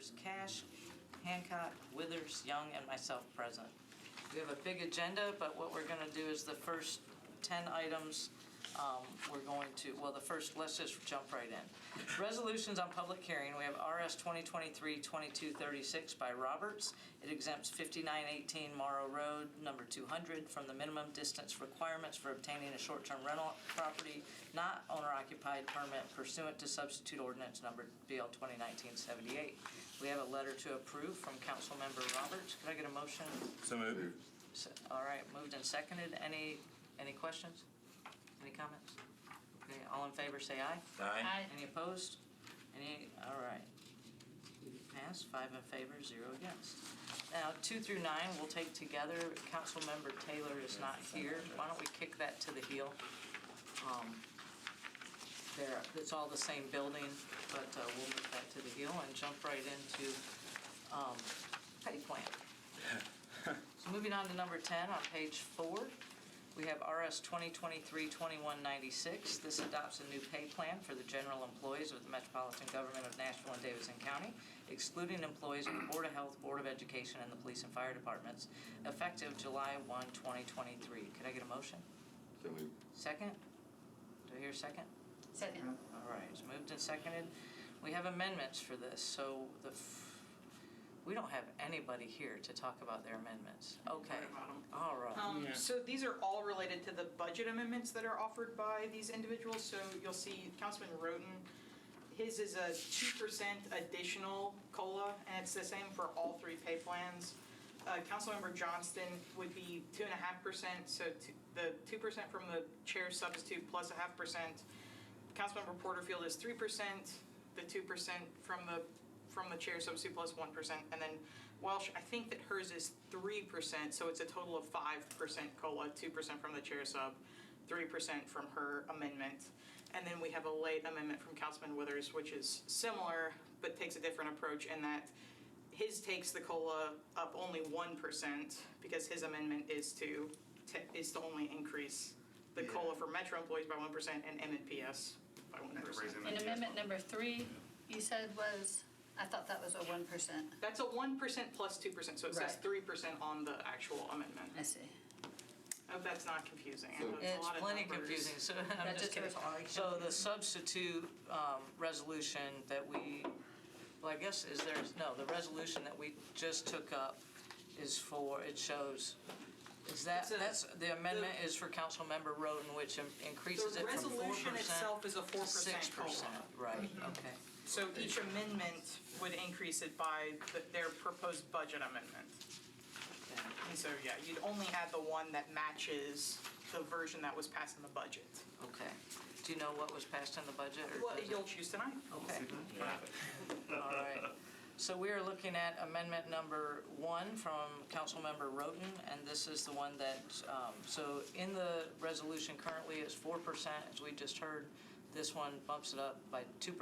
members Cash, Hancock, Withers, Young, and myself present. We have a big agenda, but what we're going to do is the first 10 items, let's just jump right in. Resolutions on public hearing. We have RS 2023-2236 by Roberts. It exempts 5918 Morrow Road, number 200, from the minimum distance requirements for obtaining a short-term rental property, not owner-occupied permit pursuant to substitute ordinance number BL 2019-78. We have a letter to approve from Councilmember Roberts. Could I get a motion? So moved. All right, moved and seconded. Any questions? Any comments? Okay, all in favor say aye. Aye. Any opposed? All right. Pass, 5 in favor, 0 against. Now, 2 through 9 we'll take together. Councilmember Taylor is not here. Why don't we kick that to the heel? It's all the same building, but we'll move that to the heel and jump right into pay plan. So moving on to number 10 on page 4. We have RS 2023-2196. This adopts a new pay plan for the general employees of the Metropolitan Government of Nashville and Davidson County, excluding employees of the Board of Health, Board of Education, and the Police and Fire Departments, effective July 1, 2023. Could I get a motion? So moved. Second? Do I hear a second? Second. All right, it's moved and seconded. We have amendments for this, so we don't have anybody here to talk about their amendments. Okay, all right. So these are all related to the budget amendments that are offered by these individuals. So you'll see Councilman Roten, his is a 2% additional COLA, and it's the same for all 3 pay plans. Councilmember Johnston would be 2.5%, so the 2% from the chair substitute plus 0.5%. Councilmember Porterfield is 3%, the 2% from the chair substitute plus 1%, and then Welsh, I think that hers is 3%, so it's a total of 5% COLA, 2% from the chair sub, 3% from her amendment. And then we have a late amendment from Councilman Withers, which is similar, but takes a different approach in that his takes the COLA up only 1%, because his amendment is to only increase the COLA for Metro employees by 1% and M&PS by 1%. And amendment number 3, you said was... I thought that was a 1%. That's a 1% plus 2%, so it says 3% on the actual amendment. I see. I hope that's not confusing. It's plenty confusing, so I'm just kidding. So the substitute resolution that the resolution that we just took up is for, it shows, that's the amendment is for Councilmember Roten, which increases it from 4% The resolution itself is a 4% 6%, COLA. right, okay. So each amendment would increase it by their proposed budget amendment. And so, yeah, you'd only add the one that matches the version that was passed in the budget. Okay. Do you know what was passed in the budget? Well, you'll choose tonight. Okay. All right. So we are looking at amendment number 1 from Councilmember Roten, and this is the one that, so in the resolution currently is 4%, as we just heard. This one bumps it up by 2%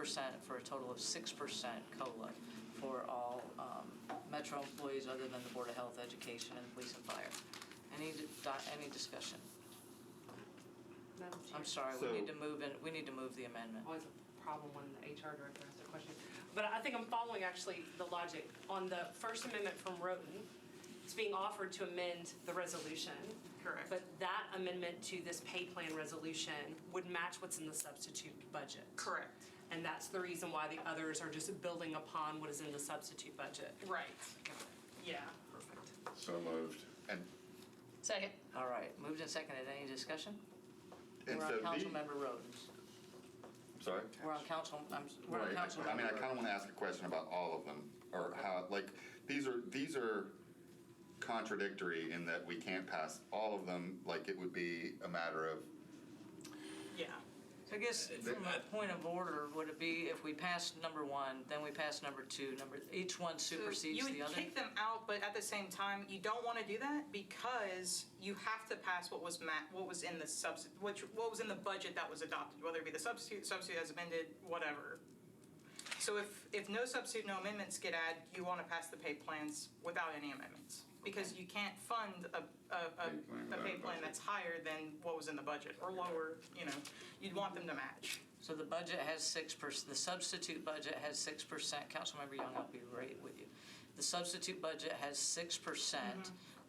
for a total of 6% COLA for all Metro employees other than the Board of Health, Education, and Police and Fire. Any discussion? Madam Chair. I'm sorry, we need to move the amendment. Always a problem when the HR director asks a question. But I think I'm following actually the logic. On the first amendment from Roten, it's being offered to amend the resolution. Correct. But that amendment to this pay plan resolution would match what's in the substitute budget. Correct. And that's the reason why the others are just building upon what is in the substitute budget. Right. Yeah. Perfect. So moved. And Second. All right, moved and seconded. Any discussion? And We're on so Councilmember Roten's. sorry? We're on council. We're on Right. Councilmember. I mean, I kind of want to ask a question about all of them, or how, like, these are contradictory in that we can't pass all of them, like it would be a matter of... Yeah. So I guess from a point of order, would it be if we pass number 1, then we pass number 2, each one supersedes the You would other? kick them out, but at the same time, you don't want to do that because you have to pass what was in the substitute, what was in the budget that was adopted, whether it be the substitute as amended, whatever. So if no substitute, no amendments get added, you want to pass the pay plans without any amendments. Because you can't fund a pay plan that's higher than what was in the budget, or lower, you'd want them to match. So the budget has 6%, the substitute budget has 6%. Councilmember Young, I'll be right with you. The substitute budget has 6%,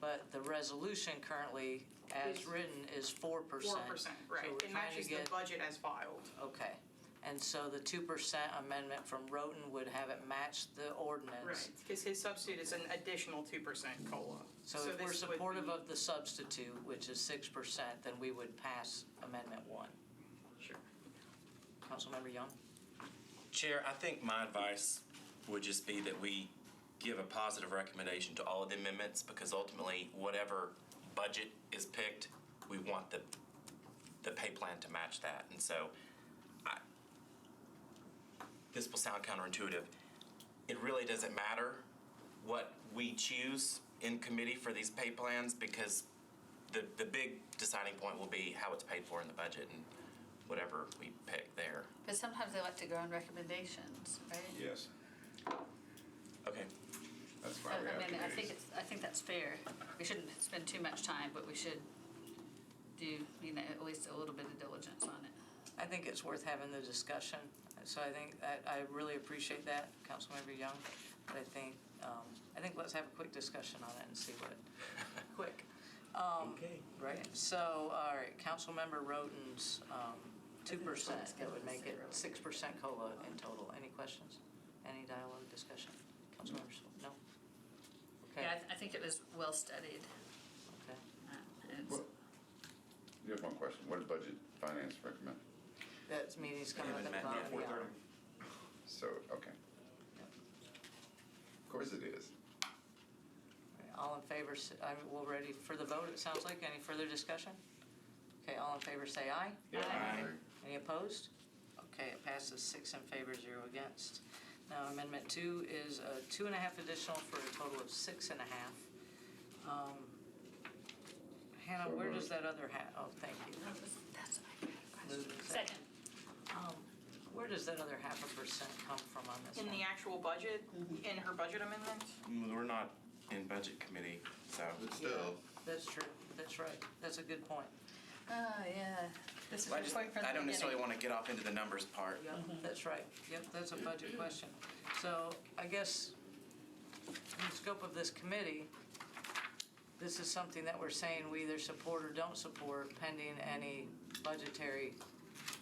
but the resolution currently, as written, is 4%. 4%, right. So we're It trying to matches the get, budget as filed. okay. And so the 2% amendment from Roten would have it match the ordinance. Right, because his substitute is an additional 2% COLA. So if we're this would supportive be- of the substitute, which is 6%, then we would pass Amendment 1. Sure. Councilmember Young? Chair, I think my advice would just be that we give a positive recommendation to all of the amendments, because ultimately, whatever budget is picked, we want the pay plan to match that. And so, this will sound counterintuitive. It really doesn't matter what we choose in committee for these pay plans, because the big deciding point will be how it's paid for in the budget and whatever we pick there. But sometimes they like to go on recommendations, right? Yes, Okay. that's why we have I committees. think that's fair. We shouldn't spend too much time, but we should do, at least a little bit of diligence on it. I think it's worth having the discussion. So I think, I really appreciate that, Councilmember Young. But I think let's have a quick discussion on it and see what, quick. Okay. Right, so, all right, Councilmember Roten's 2%, that would make it 6% COLA in total. Any questions? Any dialogue, discussion? Councilmember Swope? No? Okay, Yeah, I think it was well studied. okay. And Well, you have one question. What did Budget Finance recommend? That meeting's coming up at the Haven't met bottom of yet. the hour. So, okay. Of course it is. All in favor, we're ready for the vote, it sounds like. Any further discussion? Okay, all in favor say aye. Aye. Any opposed? Okay, it passes 6 in favor, 0 against. Now, Amendment 2 is 2.5 additional for a total of 6.5. Hannah, So where moved. does that other half, oh, thank you. that's what I got a question. Moved and seconded. Second. Where does that other 0.5% come from on this In one? the actual budget, in her budget amendment, We're not in budget committee, so. But still, That's true, that's right, that's a good point. Oh, yeah. This is I your just, point from the I don't necessarily beginning. want to get off into the numbers part. Yeah, that's right. Yep, that's a budget question. So I guess in the scope of this committee, this is something that we're saying we either support or don't support pending any budgetary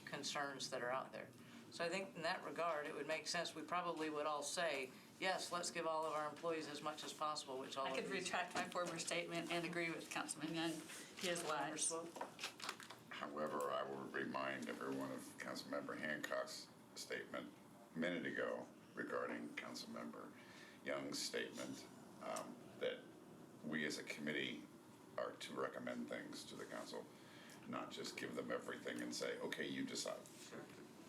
concerns that are out there. So I think in that regard, it would make sense, we probably would all say, yes, let's give all of our employees as much as possible, which all I of could these. retract my former statement and agree with Councilman Young. He is Councilmember wise. Swope? However, I will remind everyone of Councilmember Hancock's statement a minute ago regarding Councilmember Young's statement, that we as a committee are to recommend things to the council, not just give them everything and say, okay, you decide. Sure.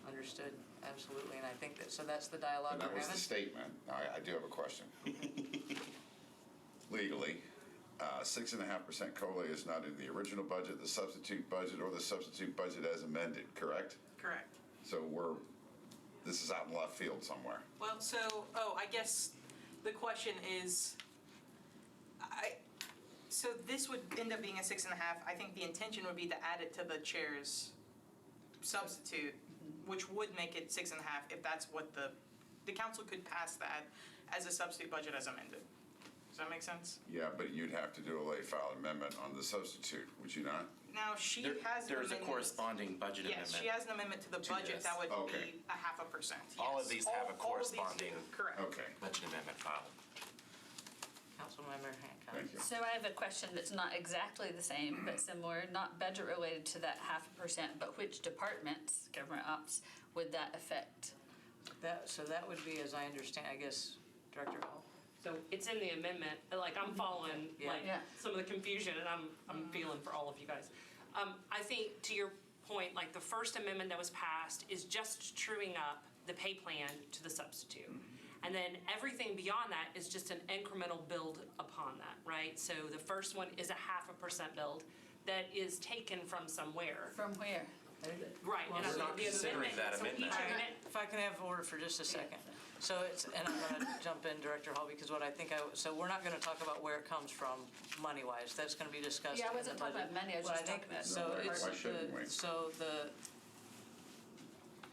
Understood, absolutely, and I think that, so that's the dialogue And we're that was having? the statement. Now, I do have a question. Legally, 6.5% COLA is not in the original budget, the substitute budget, or the substitute budget as amended, correct? correct. So this is out in left field somewhere. Well, so, I guess the question is, so this would end up being a 6.5. I think the intention would be to add it to the chair's substitute, which would make it 6.5 if that's what the council could pass that as a substitute budget as amended. Does that make sense? Yeah, but you'd have to do a late file amendment on the substitute, would you not? Now, she has an There's a amendment. corresponding budget Yes, amendment. she has an amendment to the To budget this. that would Okay. be 0.5%. All of yes. these have a All of these corresponding- do, correct. Okay, Budget amendment filed. Councilmember Hancock? thank you. So I have a question that's not exactly the same, but similar, not budget related to that 0.5%, but which departments, government ops, would that affect? So that would be, as I understand, I guess, Director Hall? So it's in the amendment, like, I'm following, Yeah. like, Yeah. some of the confusion, and I'm feeling for all of you guys. I think, to your point, like, the first amendment that was passed is just truing up the pay plan to the substitute. And then everything beyond that is just an incremental build upon that, right? So the first one is a 0.5% build that is taken from somewhere. From where? Right, and We're I not think the considering that so each amendment. amendment. If I can have order for just a second. So it's, and I'm going to jump in, Director Hall, because what I think so we're not going to talk about where it comes from money-wise. That's going to be discussed in Yeah, I the wasn't talking budget. about money, I was What just think- talking about. So No, it's why shouldn't we? so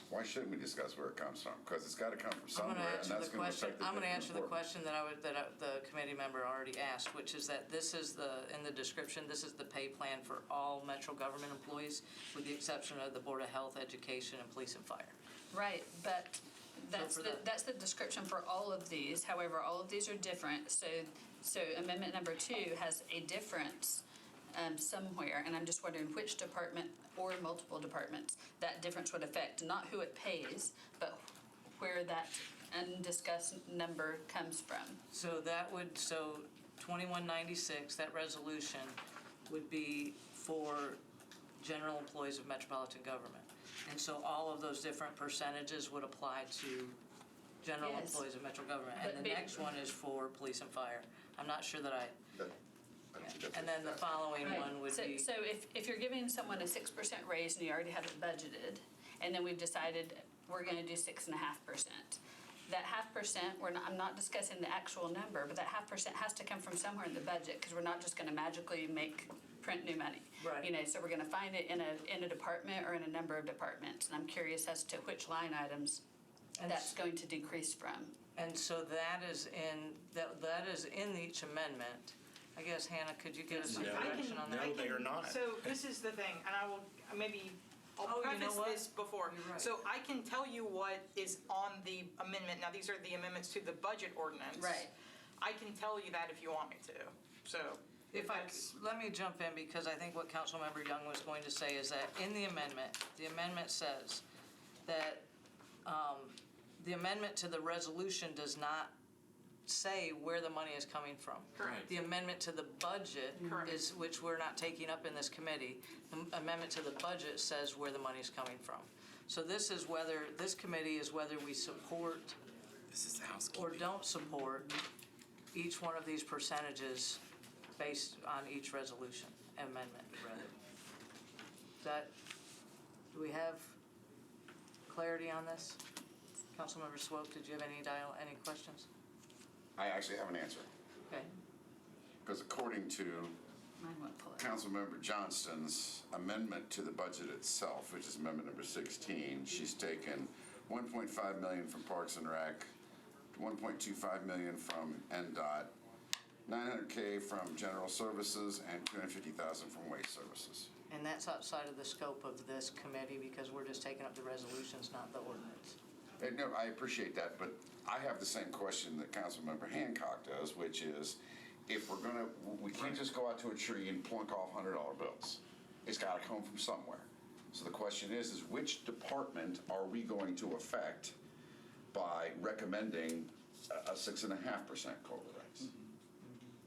Why shouldn't we discuss where it comes from? Because it's got to come from I'm somewhere, going to and answer that's the going to question, affect the I'm going to answer the different question that the committee member already asked, which is that this is in the description, this is the pay plan for all Metro government employees, with the exception of the Board of Health, Education, and Police and Fire. Right, but for the- that's the description for all of these. However, all of these are different. So amendment number 2 has a difference somewhere, and I'm just wondering which department or multiple departments that difference would affect, not who it pays, but where that undiscussed number comes from. So 2196, that resolution would be for general employees of metropolitan government. And so all of those different percentages would apply to general Yes. employees of metro government. And But the be- next one is for police and fire. I'm not sure that I don't think that's and then the what- following Right. one would be. So if you're giving someone a 6% raise and you already have it budgeted, and then we've decided we're gonna do 6.5%, that 0.5%, I'm not discussing the actual number, but that 0.5% has to come from somewhere in the budget, because we're not just gonna magically print new money. Right. You know, so we're gonna find it in a department or in a number of departments, and I'm curious as to which line items And that's going to decrease from. And so that is in each amendment. I guess, Hannah, could you give us some No. direction on that? No, they are not. So this is the thing, and I will, I'll Oh, you know preface what? this before. You're right. So I can tell you what is on the amendment. Now, these are the amendments to the budget ordinance. Right. I can tell you that if you want me to. So Let me jump in, because I think what Councilmember Young was going to say is that in the amendment says that the amendment to the resolution does not say where the money is coming from. Correct. The amendment to the budget Correct. is, which we're not taking up in this committee, the amendment to the budget says where the money is coming from. So this committee is whether we support This is or housekeeping. don't support each one of these percentages based on each resolution, amendment, rather. Do we have clarity on this? Councilmember Swope, did you have any questions? I actually have an answer. Okay. Because according to Mine won't pull it. Councilmember Johnston's amendment to the budget itself, which is amendment number 16, she's taken 1.5 million from Parks and Rec, 1.25 million from NDOT, 900K from General Services, and 250,000 from Waste Services. And that's outside of the scope of this committee, because we're just taking up the resolutions, not the ordinance. No, I appreciate that, but I have the same question that Councilmember Hancock does, which is, if we can't just go out to a tree and plunk off $100 bills. It's gotta come from somewhere. So the question is which department are we going to affect by recommending a 6.5% COLA raise?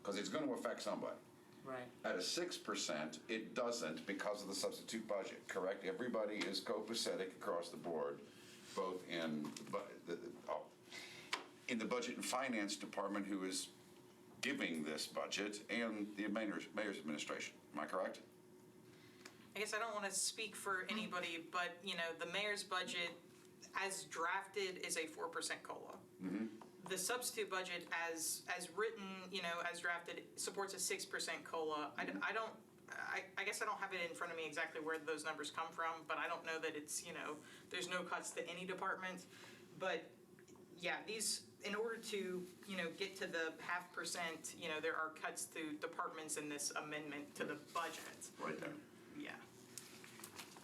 Because it's gonna affect somebody. Right. At a 6%, it doesn't because of the substitute budget, correct? Everybody is copacetic across the board, both in the Budget and Finance Department, who is giving this budget, and the mayor's administration. Am I correct? I guess I don't want to speak for anybody, but, the mayor's budget as drafted is a 4% COLA. The substitute budget as written, as drafted, supports a 6% COLA. I guess I don't have it in front of me exactly where those numbers come from, but I don't know that it's, there's no cuts to any department. But yeah, these, in order to, get to the 0.5%, there are cuts to departments in this amendment to the budget. Right there. Yeah.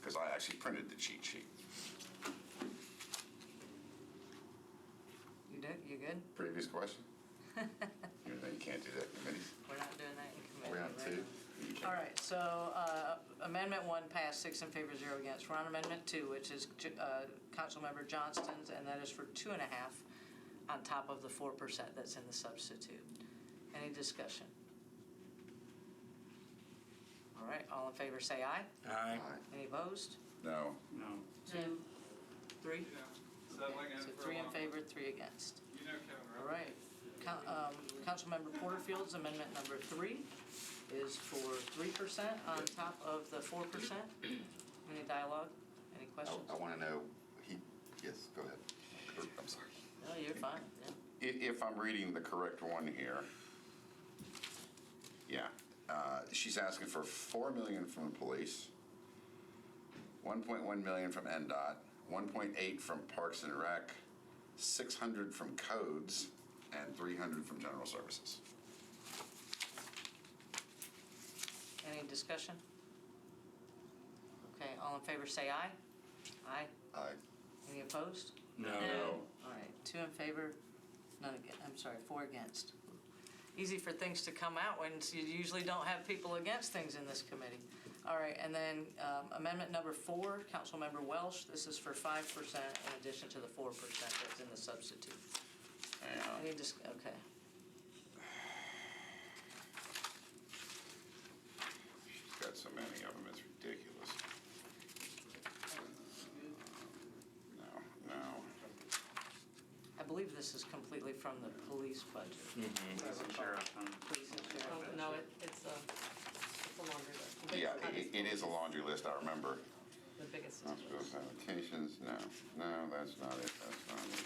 Because I actually printed the cheat sheet. You good? Previous question? You can't do that in committees. We're not doing that in committee. We're on right? two. All right, so Amendment 1 passed, 6 in favor, 0 against. We're on Amendment 2, which is Councilmember Johnston's, and that is for 2.5 on top of the 4% that's in the substitute. Any discussion? All right, all in favor say aye. Aye. Any opposed? No. 2, 3? Yeah. Settling in So for 3 a in long- favor, 3 against. You know Kevin, All right? right. Councilmember Porterfield's Amendment number 3 is for 3% on top of the 4%. Any dialogue? Any questions? I want to know, yes, go ahead. I'm sorry. No, you're fine. Yeah. If I'm reading the correct one here, yeah, she's asking for $4 million from the police, $1.1 million from NDOT, 1.8 from Parks and Rec, 600 from Codes, and 300 from General Services. Any discussion? Okay, all in favor say aye. Aye. Aye. Any opposed? No. All right, 2 in favor, none against, I'm sorry, 4 against. Easy for things to come out when you usually don't have people against things in this committee. All right, and then amendment number 4, Councilmember Welsh, this is for 5% in addition to the 4% that's in the substitute. And Okay. she's got so many of them, it's ridiculous. No. I believe this is completely from the police budget. As a sheriff, Police and sheriff. Oh, no, it's a laundry list. The Yeah, biggest it is a laundry list, I remember. The biggest. Hospital sanitation, no, that's not it, that's not it.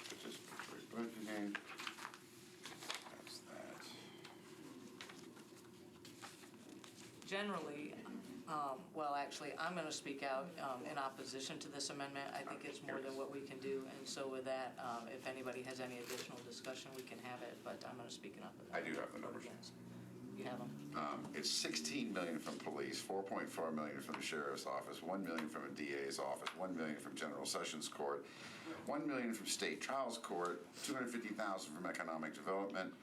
Participatory budgeting, that's that. Generally, well, actually, I'm going to speak out in opposition to this amendment. I think it's more than what we can do, and so with that, if anybody has any additional discussion, we can have it, but I'm going to speak in opposition. I do have the numbers. You have them? It's 16 million from police, 4.4 million from the sheriff's office, 1 million from a DA's office, 1 million from General Sessions Court, 1 million from State Trials Court, 250,000 from Economic Development,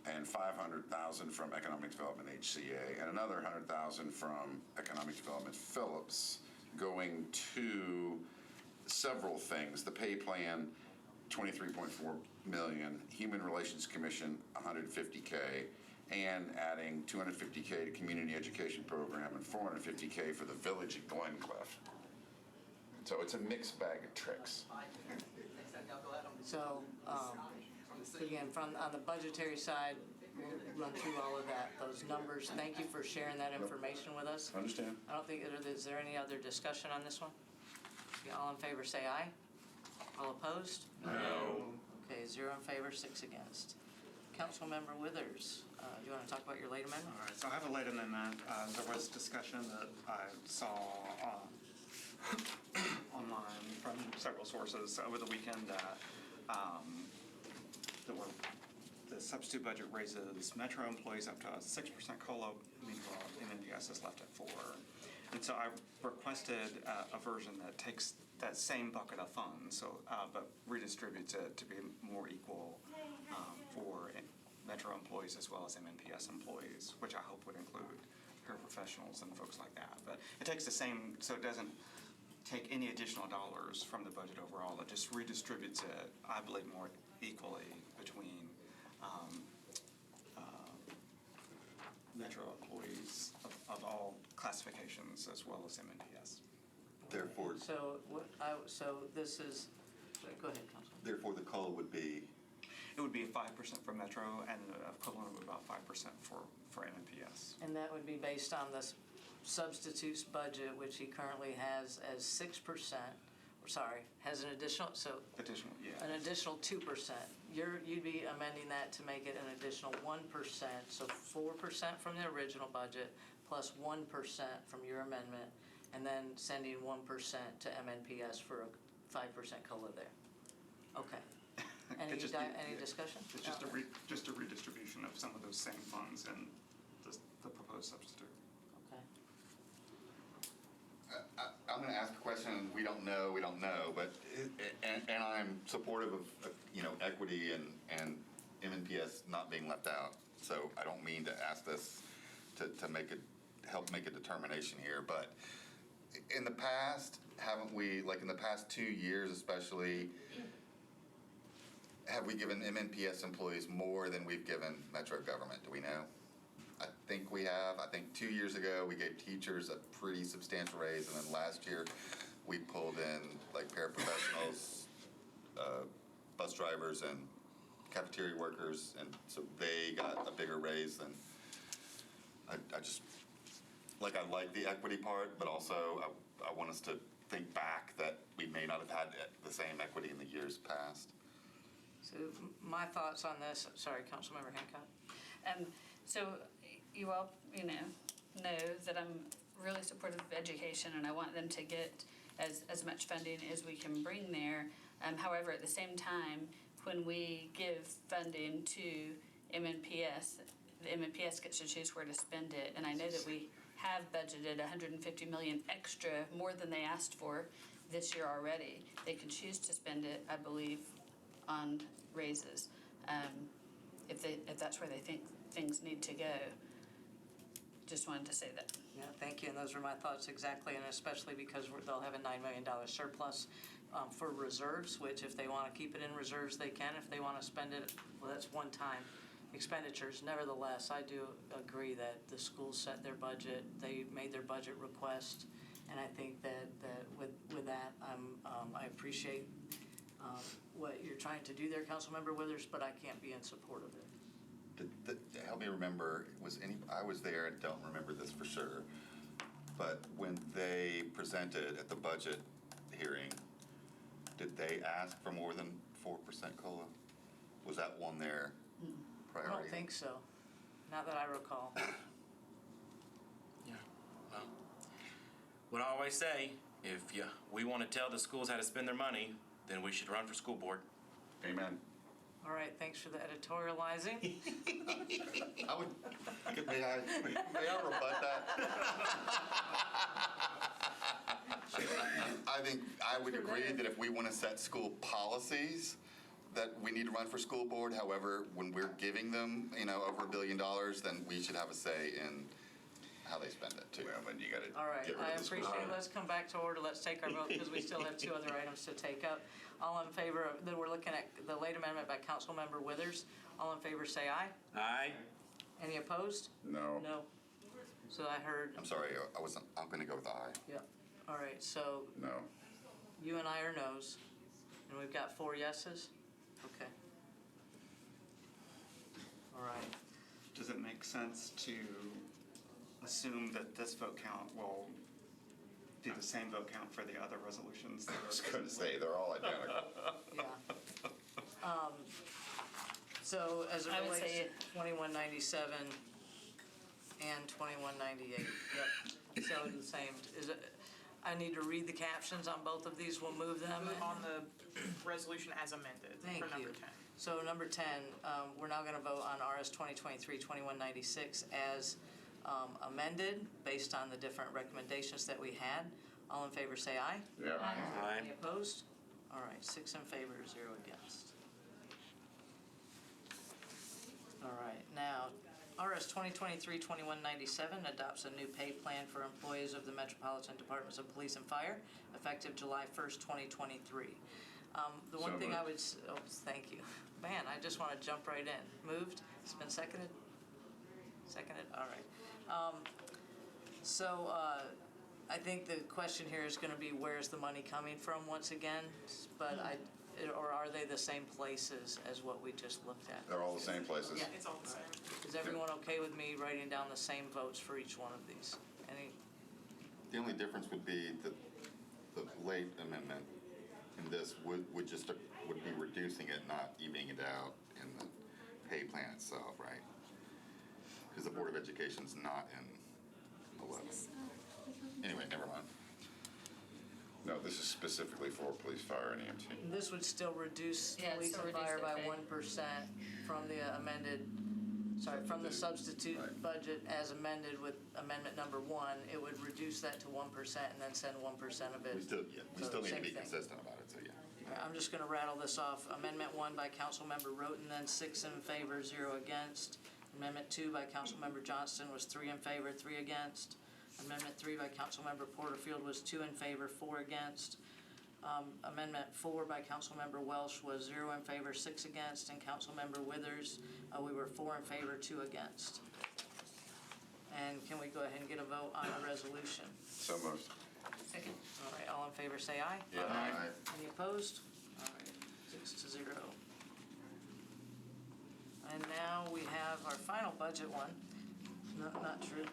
and 500,000 from Economic Development HCA, and another 100,000 from Economic Development Phillips, going to several things. The pay plan, 23.4 million, Human Relations Commission, 150K, and adding 250K to Community Education Program and 450K for the Village at Glencliff. So it's a mixed bag of tricks. So, again, on the budgetary side, we'll run through all of that, those numbers. Thank you for sharing that information with us. Understand? I don't think, is there any other discussion on this one? Yeah, all in favor, say aye. All opposed? No. Okay, 0 in favor, 6 against. Councilmember Withers, do you want to talk about your late amendment? All right, so I have a late amendment. There was discussion that I saw online from several sources over the weekend that the substitute budget raises Metro employees up to a 6% COLA, meanwhile MNPS is left at 4%. And so I requested a version that takes that same bucket of funds, but redistributes it to be more equal for Metro employees as well as MNPS employees, which I hope would include paraprofessionals and folks like that. But it takes the same, so it doesn't take any additional dollars from the budget overall. It just redistributes it, I believe, more equally between Metro employees of all classifications as well as MNPS. Therefore, So this is, go ahead, Councilman. therefore the COLA would be, It would be 5% for Metro and the equivalent of about 5% for MNPS. And that would be based on the substitutes budget, which he currently has as 6%, has an additional, Additional, yeah. an additional 2%. You'd be amending that to make it an additional 1%, so 4% from the original budget plus 1% from your amendment, and then sending 1% to MNPS for a 5% COLA there. Okay. Any discussion? It's just a redistribution of some of those same funds in the proposed substitute. Okay. I'm going to ask a question, we don't know, but, and I'm supportive of, equity and MNPS not being left out. So I don't mean to ask this to help make a determination here, but in the past, haven't we, like in the past 2 years especially, have we given MNPS employees more than we've given Metro government? Do we know? I think we have. I think 2 years ago, we gave teachers a pretty substantial raise, and then last year, we pulled in like paraprofessionals, bus drivers, and cafeteria workers, and so they got a bigger raise than, I just, like I like the equity part, but also I want us to think back that we may not have had the same equity in the years past. So my thoughts on this, sorry, Councilmember Hancock. So you all, know that I'm really supportive of education, and I want them to get as much funding as we can bring there. However, at the same time, when we give funding to MNPS, the MNPS gets to choose where to spend it, and I know that we have budgeted $150 million extra, more than they asked for this year already. They can choose to spend it, I believe, on raises, if that's where they think things need to go. Just wanted to say that. Yeah, thank you, and those are my thoughts exactly, and especially because they'll have a $9 million surplus for reserves, which if they want to keep it in reserves, they can. If they want to spend it, well, that's one-time expenditures. Nevertheless, I do agree that the schools set their budget, they made their budget request, and I think that with that, I appreciate what you're trying to do there, Councilmember Withers, but I can't be in support of it. Help me remember, I was there and don't remember this for sure, but when they presented at the budget hearing, did they ask for more than 4% COLA? Was that one their I priority? don't think so, not that I recall. Yeah, well, what I always say, if we want to tell the schools how to spend their money, then we should run for school board. Amen. All right, thanks for the editorializing. May I rebut that? I think I would agree that if we want to set school policies, that we need to run for school board. However, when we're giving them, over $1 billion, then we should have a say in how they spend it too. Well, then you gotta All right, get rid I of the school. appreciate it. Let's come back to order. Let's take our vote because we still have two other items to take up. All in favor of, then we're looking at the late amendment by Councilmember Withers. All in favor, say aye. Aye. Any opposed? No. No. So I heard, I'm sorry, I'm going to go with aye. yeah. All right, so No. you and I are no's, and we've got 4 yeses? Okay. All right. Does it make sense to assume that this vote count will be the same vote count for the other resolutions? I was gonna say, they're all identical. Yeah. So as it I would relates say- to 2197 and 2198, yep, so the same. Is it, I need to read the captions on both of these, we'll move them. Move on the resolution as amended Thank for number you. 10. So number 10, we're now going to vote on RS 2023-2196 as amended, based on the different recommendations that we had. All in favor, say aye. Yeah. Aye. Any opposed? All right, 6 in favor, 0 against. All right, now, RS 2023-2197 adopts a new pay plan for employees of the Metropolitan Departments of Police and Fire, effective July 1st, 2023. The one So thing I moved. would, thank you. Man, I just want to jump right in. Moved? It's been seconded? Seconded? All right. So I think the question here is going to be, where's the money coming from once again? But or are they the same places as what we just looked at? They're all the same places. Yeah. It's all the same. Is everyone okay with me writing down the same votes for each one of these? Any? The only difference would be the late amendment in this would be reducing it, not evening it out in the pay plan itself, right? Because the Board of Education's not in 11. Anyway, never mind. No, this is specifically for police, fire, and EMT. This would still reduce Yeah, police still and reduce fire their by pay. 1% from the amended, from the substitute Right. budget as amended with amendment number 1. It would reduce that to 1% and then send 1% of it. We still So need to same be thing. consistent about it, so yeah. All right, I'm just going to rattle this off. Amendment 1 by Councilmember Roten, then 6 in favor, 0 against. Amendment 2 by Councilmember Johnston was 3 in favor, 3 against. Amendment 3 by Councilmember Porterfield was 2 in favor, 4 against. Amendment 4 by Councilmember Welsh was 0 in favor, 6 against. And Councilmember Withers, we were 4 in favor, 2 against. And can we go ahead and get a vote on the resolution? So moved. Second. All right, all in favor say aye. Yeah. Aye. Any opposed? All right, 6-0. And now we have our final budget one. Not true.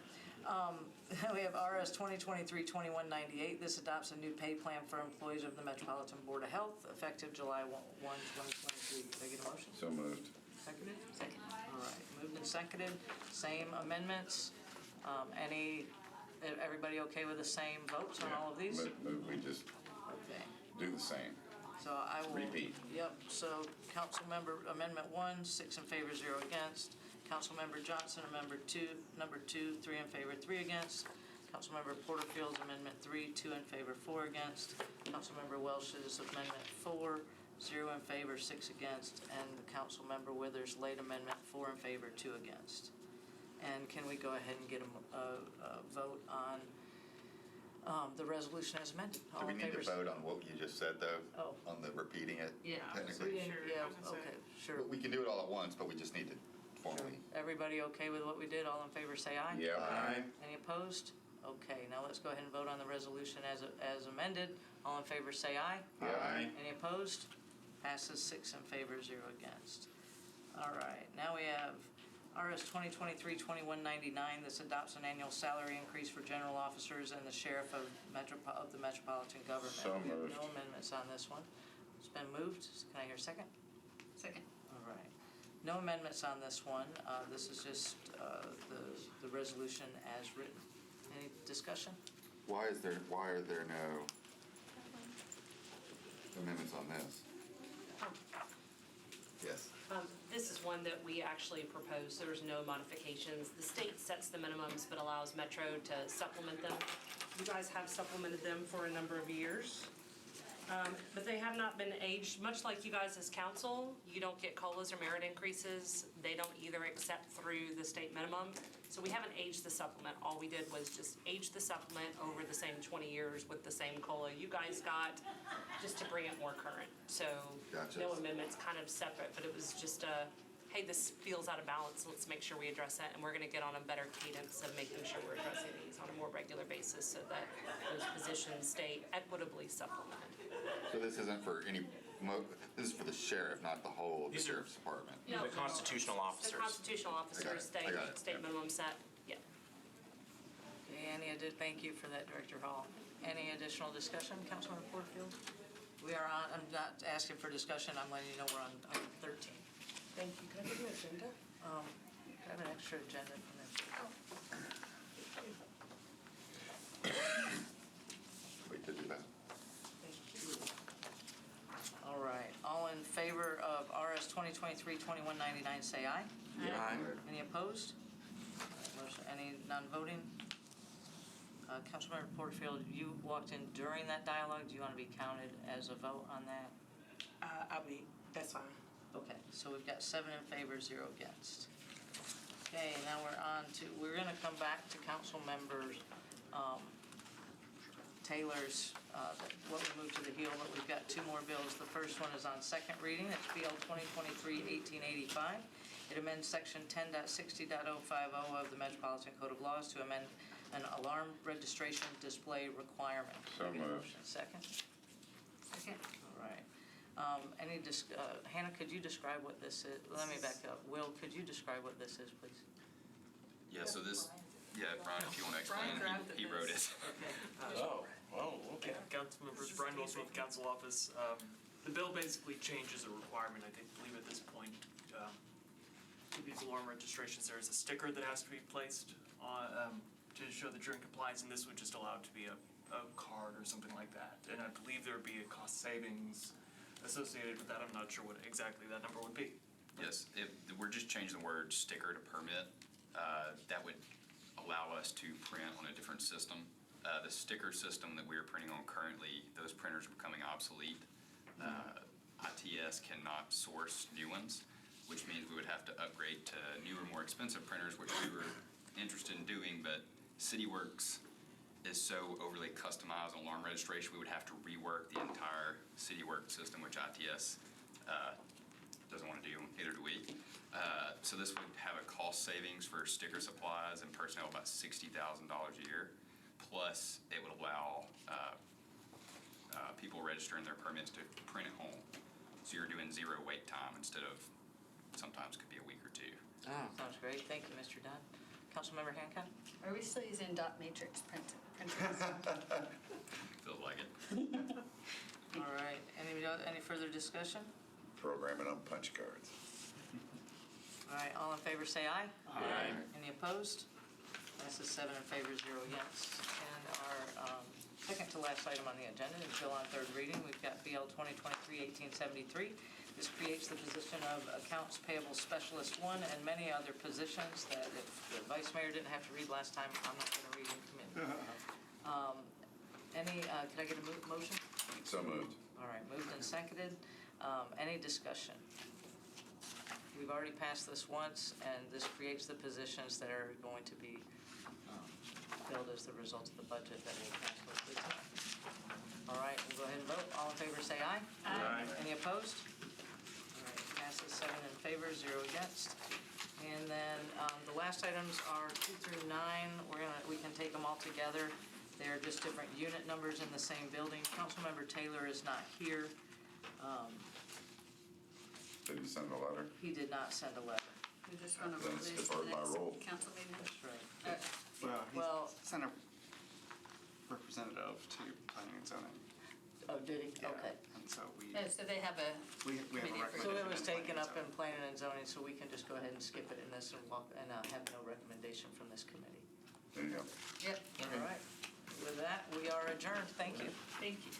We have RS 2023-2198. This adopts a new pay plan for employees of the Metropolitan Board of Health, effective July 1, 2023. Can I get a motion? So moved. Seconded? Second. All right, moved and seconded. Same amendments. Everybody everybody okay with the same votes on all of these? We just Okay. do the same. So I will. Repeat. Yep, so Councilmember Amendment 1, 6 in favor, 0 against. Councilmember Johnson, number 2, 3 in favor, 3 against. Councilmember Porterfield's Amendment 3, 2 in favor, 4 against. Councilmember Welch's Amendment 4, 0 in favor, 6 against. And Councilmember Withers' late amendment, 4 in favor, 2 against. And can we go ahead and get a vote on the resolution as amended? Do All we in need to favor? vote on what you just said, though? Oh. On the repeating it? Yeah. Technically? Yeah, okay, sure. But we can do it all at once, but we just need to formally. Everybody okay with what we did? All in favor, say aye. Yeah. Aye. Any opposed? Okay, now let's go ahead and vote on the resolution as amended. All in favor, say aye. Aye. Any opposed? Passes 6 in favor, 0 against. All right, now we have RS 2023-2199. This adopts an annual salary increase for general officers and the sheriff of the Metropolitan government. So We have moved. no amendments on this one. It's been moved. Can I hear a second? Second. All right. No amendments on this one. This is just the resolution as written. Any discussion? Why are there no amendments on this? Yes. This is one that we actually proposed. There's no modifications. The state sets the minimums but allows Metro to supplement them. You guys have supplemented them for a number of years. But they have not been aged, much like you guys as council. You don't get COLAs or merit increases. They don't either accept through the state minimum. So we haven't aged the supplement. All we did was just age the supplement over the same 20 years with the same COLA you guys got, just to bring it more current. So Gotcha. no amendments, kind of separate, but it was just hey, this feels out of balance. Let's make sure we address it. And we're going to get on a better cadence of making sure we're addressing these on a more regular basis so that those positions stay equitably supplemented. So this isn't for this is for the sheriff, not the whole of the These are- sheriff's department. No. The constitutional The officers. constitutional officers, I got it. state minimum set, yeah. Okay, thank you for that, Director Hall. Any additional discussion, Councilman Porterfield? We are on, I'm not asking for discussion, I'm letting you know we're on item 13. Thank you. Can I get an agenda? I have an extra agenda from them. Wait to do that. Thank you. All right, all in favor of RS 2023-2199, say aye. Aye. Any opposed? Motion, any non-voting? Councilmember Porterfield, you walked in during that dialogue. Do you want to be counted as a vote on that? That's fine. Okay, so we've got 7 in favor, 0 against. Okay, now we're going to come back to Councilmember Taylor's, what we moved to the heel, but we've got 2 more bills. The first one is on second reading. It's BL 2023-1885. It amends section 10.60.050 of the Metropolitan Code of Laws to amend an alarm registration display requirement. So Can I get a moved. motion? Second? Second. All right. Hannah, could you describe what this is? Let me back up. Will, could you describe what this is, please? Yeah, so this, Brian, if you want to explain, he wrote it. Okay, council members, Brian Wilson with the council office. The bill basically changes a requirement, I believe at this point, to these alarm registrations. There is a sticker that has to be placed on, to show that you're in compliance, and this would just allow it to be a card or something like that. And I believe there would be a cost savings associated with that. I'm not sure what exactly that number would be. Yes, we're just changing the word sticker to permit. That would allow us to print on a different system. The sticker system that we are printing on currently, those printers are becoming obsolete. ITS cannot source new ones, which means we would have to upgrade to newer, more expensive printers, which we were interested in doing, but CityWorks is so overly customized on alarm registration, we would have to rework the entire CityWorks system, which ITS doesn't want to do, neither do we. So this would have a cost savings for sticker supplies and personnel about $60,000 a year. Plus, it would allow people registering their permits to print at home. So you're doing 0 wait time instead of sometimes could be a week or 2. Sounds great. Thank you, Mr. Dunn. Councilmember Hancock? Are we still using dot matrix printers? Feels like it. All right. Any further discussion? Programming on punch cards. All right, all in favor say aye. Aye. Any opposed? Passes 7 in favor, 0 against. And second to last item on the agenda is bill on third reading. We've got BL 2023-1873. This creates the position of Accounts Payable Specialist 1 and many other positions that if the Vice Mayor didn't have to read last time, I'm not going to read in committee. Can I get a motion? So moved. All right, moved and seconded. Any discussion? We've already passed this once, and this creates the positions that are going to be filled as the result of the budget that we'll pass hopefully tonight. All right, we'll go ahead and vote. All in favor, say aye. Aye. Any opposed? All right, passes 7 in favor, 0 against. And then the last items are 2 through 9. We can take them all together. They're just different unit numbers in the same building. Councilmember Taylor is not here. Did you send a letter? He did not send a letter. We just want to Then release skip the over my next roll. council meeting. That's right. Well, Well- he sent a representative to planning and zoning. Oh, did he? Yeah, Okay. And so we No, so they have a have a committee for- recommendation. So it was in planning taken and up in zoning. planning and zoning, so we can just go ahead and skip it in this and have no recommendation from this committee. There you go. Yep. All right. With that, we are adjourned. Thank you. Thank you.